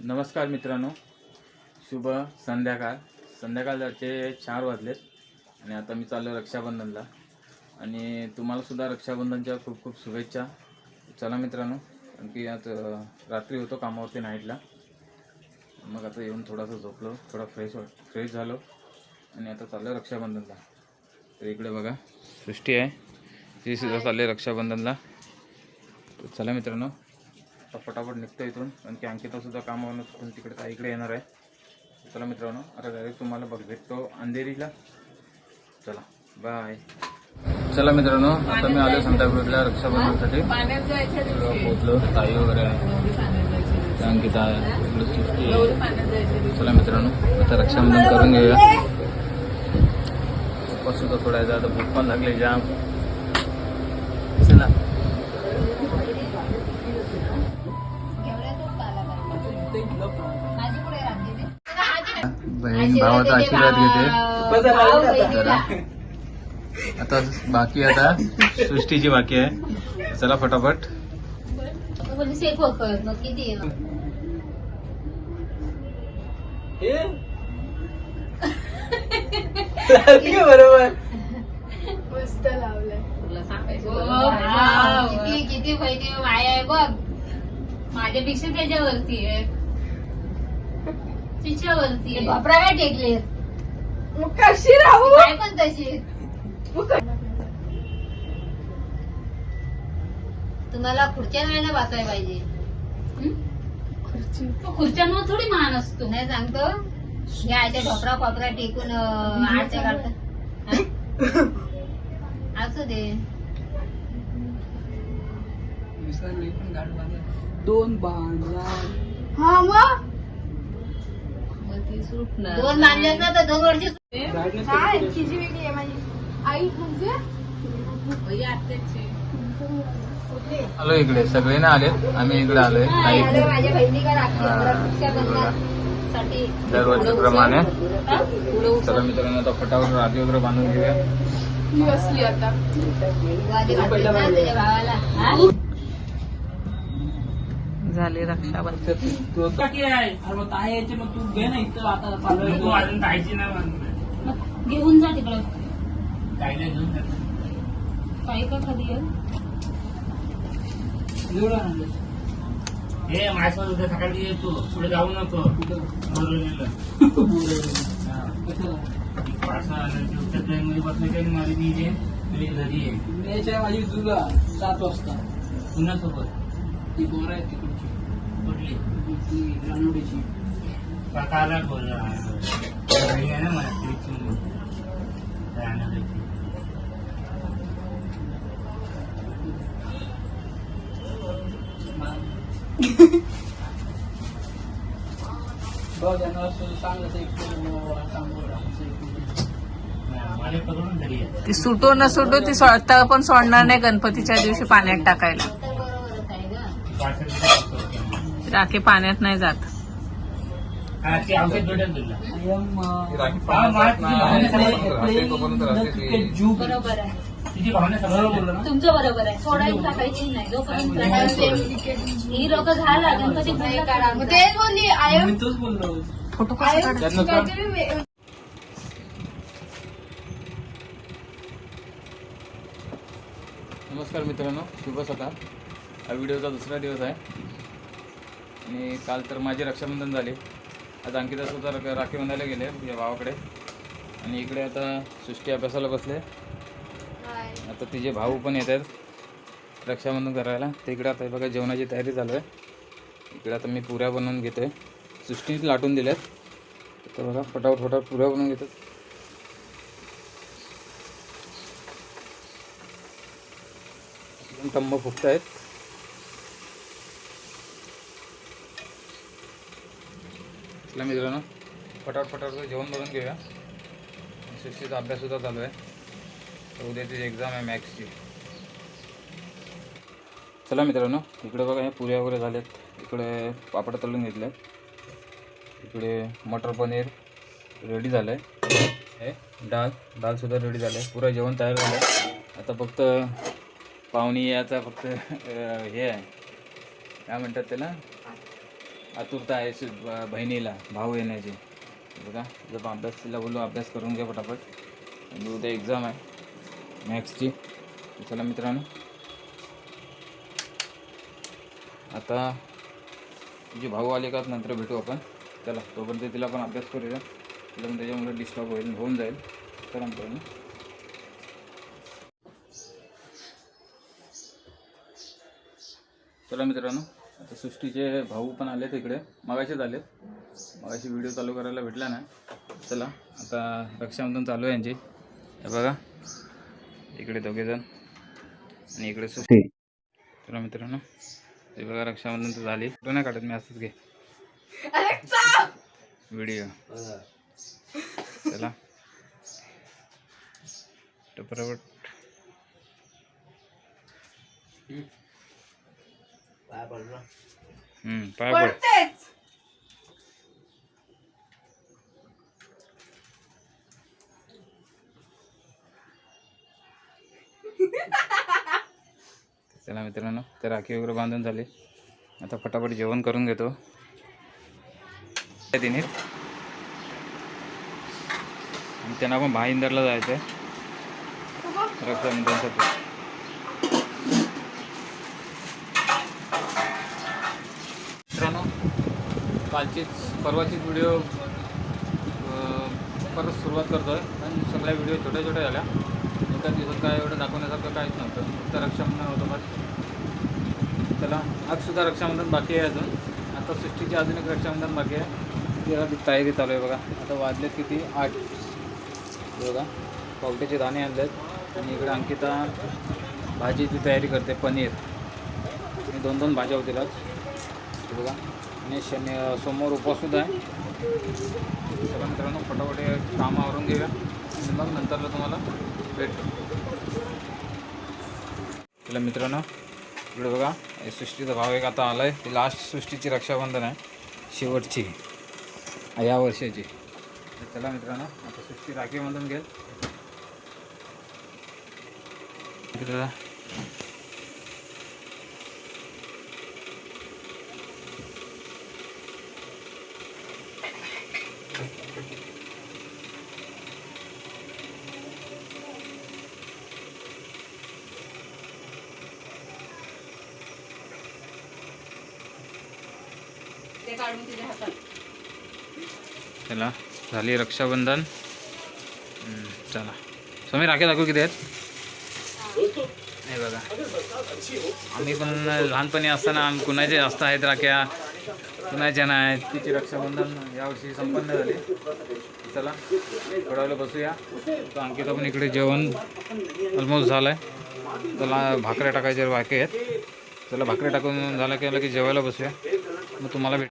नमस्कार मित्रांनो, शुभ संध्याकाळचे 4 वाजलेत आणि आता मी चाललो रक्षाबंधनला आणि तुम्हाला सुद्धा रक्षाबंधनच्या खूप खूप शुभेच्छा. चला मित्रांनो, आणखी आता रात्री होतो कामावरती नाईटला, मग आता येऊन थोडासा झोपलो, थोडा फ्रेश झालो आणि आता चाललो रक्षाबंधनला. तर इकडे बघा सृष्टी आहे, ती सुद्धा चालली रक्षाबंधनला. तर चला मित्रांनो, आता फटाफट निघतो इथून, कारण की अंकितासुद्धा कामावरून तिकडे इकडे येणार आहे. चला मित्रांनो, आता डायरेक्ट तुम्हाला भेटतो अंधेरीला. चला बाय. चला मित्रांनो, आता मी आलो संध्याकाळला रक्षाबंधनसाठी. पोचलो, ताई वगैरे आहे, अंकिता आहे, इकडे सृष्टी आहे. चला मित्रांनो, आता रक्षाबंधन करून घेऊया. उपवास सुद्धा थोडायचा, आता भूक पण लागली जाम. चला बहीण भावाचा आशीर्वाद घेते. आता बाकी, आता सृष्टीची बाकी आहे. चला फटाफट. बरोबर मस्त लावलंय. किती बहिणी माया आहे बघ, माझ्यापेक्षा त्याच्यावरती आहे, तिच्यावरती आहे. बापरा काय टेकले मग कशी राहू? काय पण तशी. तुम्हाला खुर्च्या वेळेला वाचायला पाहिजे. खुर्च्यांवर थोडी मान असतो. नाही सांगतो, या ढोपरा कोपरा टेकून आरत्या काढतात. असू दे. दोन बांधला. हा मग दोन बांधल्यास ना तर 2 वर्ष. काय तिची वेगळी आहे माझी आई म्हणजे आलो इकडे, सगळे ना आलेत, आम्ही इकडे आलोय. माझ्या बहिणीला रक्षाबंधनासाठी दरवर्षीप्रमाणे. चला मित्रांनो, आता फटाफट राखी वगैरे बांधून घेऊया. मी असली आता तुझ्या भावाला. झाले रक्षाबंधन. घेऊन जा तिकडं. काही का कधी हे माझ्यासोबत उद्या सकाळी येतो, पुढे जाऊ नको. ट्रेनमध्ये बसले काही माझी मी जे घरी आहे. माझी तुला 7 वाजता पुण्यासोबत ती बोर आहे तिकडची, कुठली रानोडीची. काकाला बोलला आहे ना मला बघ यांना सांगत ती सुटो न सुटो ती सोडता पण सोडणार नाही गणपतीच्या दिवशी पाण्यात टाकायला. राखी पाण्यात नाही जात. औषध भेटेल तुला. बरोबर आहे. तिची भावना सगळं बोललं ना. तुमचं बरोबर आहे. सोडायला टाकायची नाही. जोपर्यंत ही लोक झाला गणपती मग तेच बोलली आय तोच बोललो. फोटो काहीतरी नमस्कार मित्रांनो, शुभ सकाळ. हा व्हिडिओचा दुसरा दिवस आहे आणि काल तर माझे रक्षाबंधन झाले. आज अंकितासुद्धा राखी बांधायला गेले या भावाकडे आणि इकडे आता सृष्टी अभ्यासाला बसले. आता तिचे भाऊ पण येत आहेत रक्षाबंधन करायला. ते इकडे आता बघा जेवणाची तयारी चालू आहे. इकडे आता मी पुऱ्या बनवून घेतो आहे. सृष्टीने लाटून दिल्यात, तर बघा फटाफट पुऱ्या बनवून घेतात. तंब फुगत आहेत. चला मित्रांनो, फटाफट जेवण बनवून घेऊया. सृष्टीचा अभ्याससुद्धा चालू आहे, तर उद्या तिची एक्झाम आहे मॅथ्सची. चला मित्रांनो, इकडे बघा हे पुऱ्या वगैरे झालेत. इकडे पापड तळून घेतले. इकडे मटर पनीर रेडी झालं आहे. हे दालसुद्धा रेडी झालं आहे. पुरं जेवण तयार झालं आहे. आता फक्त पाहुणी याचा फक्त हे आहे, काय म्हणतात त्याला, आतुरता आहे बहिणीला भाऊ येण्याची. बघा जर अभ्यास तिला बोललो अभ्यास करून घ्या फटाफट, म्हणजे उद्या एक्झाम आहे मॅथ्सची. चला मित्रांनो आता तुझे भाऊ आले का नंतर भेटू आपण. चला तोपर्यंत तिला पण अभ्यास करूया, तिला पण त्याच्यामुळे डिस्टर्ब होऊन जाईल. चला मित्रांनो आता सृष्टीचे भाऊ पण आले तिकडे, मगाशीच आले, मगाशी व्हिडिओ चालू करायला भेटला नाही. चला आता रक्षाबंधन चालू आहे यांची. हे बघा इकडे दोघेजण आणि इकडे सृष्टी. चला मित्रांनो हे बघा रक्षाबंधन तर झाली, फोटो नाही काढत मी, असंच घे व्हिडिओ. चला टपरावट पाय पड. चला मित्रांनो तर राखी वगैरे बांधून झाली, आता फटाफट जेवण करून घेतो. तिने आणि त्यांना पण भाईंदरला जायचं आहे रक्षाबंधनसाठी. मित्रांनो परवाचीच व्हिडिओ परत सुरुवात करतो आहे, पण सगळ्या व्हिडिओ छोट्या छोट्या झाल्या. एका दिवसात काय एवढं दाखवण्यासारखं काहीच नव्हतं, फक्त रक्षाबंधन होतं बस. चला आजसुद्धा रक्षाबंधन बाकी आहे अजून. आता सृष्टीची अजून एक रक्षाबंधन बाकी आहे, तिला तयारी चालू आहे. बघा आता वाजलेत किती 8. बघा पावट्याचे दाणे आणलेत आणि इकडे अंकिता भाजीची तयारी करते, पनीर. आणि 2 भाज्या होतील आज. बघा आणि समोर उपवाससुद्धा आहे. चला मित्रांनो फटाफट काम आवरून घेऊया आणि मग नंतरला तुम्हाला भेटतो. चला मित्रांनो इकडे बघा सृष्टीचा भाव एक आता आला आहे, ती लास्ट सृष्टीची रक्षाबंधन आहे, शेवटची या वर्षाची. चला मित्रांनो आता सृष्टी राखी बांधून घेईल. चला झाली रक्षाबंधन. चला स्वामी राख्या दाखवू किती आहेत. हे बघा आम्ही पण लहानपणी असताना कुणाचे जास्त आहेत राख्या, कुणाच्या नाही. तिची रक्षाबंधन यावर्षी संपन्न झाली. चला थोड्या वेळेला बसूया. तर अंकिता पण इकडे जेवण ऑलमोस्ट झालं आहे. त्याला भाकऱ्या टाकायच्या बाकी आहेत. चला भाकऱ्या टाकून झालं की जेवायला बसूया, मग तुम्हाला भेट.